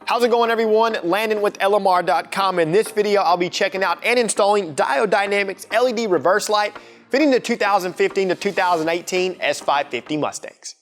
How's it going, everyone? Landon with LMR.com. In this video, I'll be checking out and installing Diode Dynamics LED reverse light fitting the 2015 to 2018 S550 Mustangs.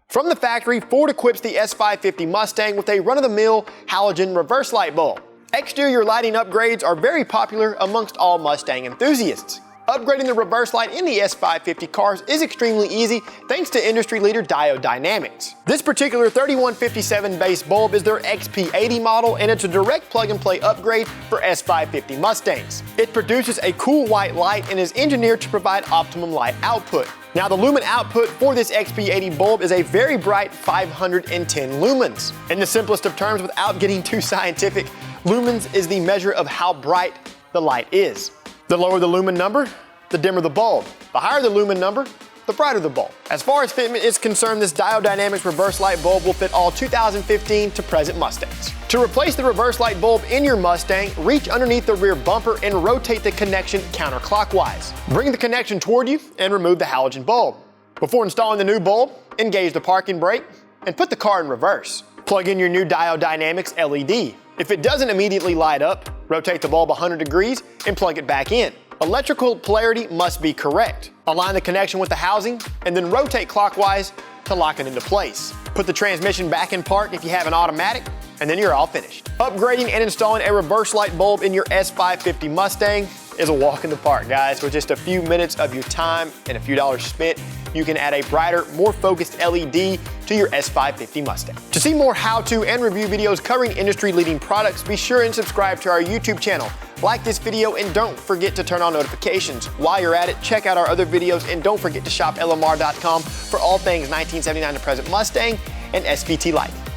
From the factory, Ford equips the S550 Mustang with a run-of-the-mill halogen reverse light bulb. Exterior lighting upgrades are very popular amongst all Mustang enthusiasts. Upgrading the reverse light in the S550 cars is extremely easy thanks to industry leader Diode Dynamics. This particular 3157 base bulb is their XP80 model, and it's a direct plug-and-play upgrade for S550 Mustangs. It produces a cool white light and is engineered to provide optimum light output. Now, the lumen output for this XP80 bulb is a very bright 510 lumens. In the simplest of terms, without getting too scientific, lumens is the measure of how bright the light is. The lower the lumen number, the dimmer the bulb. The higher the lumen number, the brighter the bulb. As far as fitment is concerned, this Diode Dynamics reverse light bulb will fit all 2015 to present Mustangs. To replace the reverse light bulb in your Mustang, reach underneath the rear bumper and rotate the connection counterclockwise. Bring the connection toward you and remove the halogen bulb. Before installing the new bulb, engage the parking brake and put the car in reverse. Plug in your new Diode Dynamics LED. If it doesn't immediately light up, rotate the bulb 100 degrees and plug it back in. Electrical polarity must be correct. Align the connection with the housing and then rotate clockwise to lock it into place. Put the transmission back in park if you have an automatic, and then you're all finished. Upgrading and installing a reverse light bulb in your S550 Mustang is a walk in the park, guys. With just a few minutes of your time and a few dollars spent, you can add a brighter, more focused LED to your S550 Mustang. To see more how-to and review videos covering industry-leading products, be sure and subscribe to our YouTube channel. Like this video and don't forget to turn on notifications. While you're at it, check out our other videos and don't forget to shop LMR.com for all things 1979 to present Mustang and SVT lighting.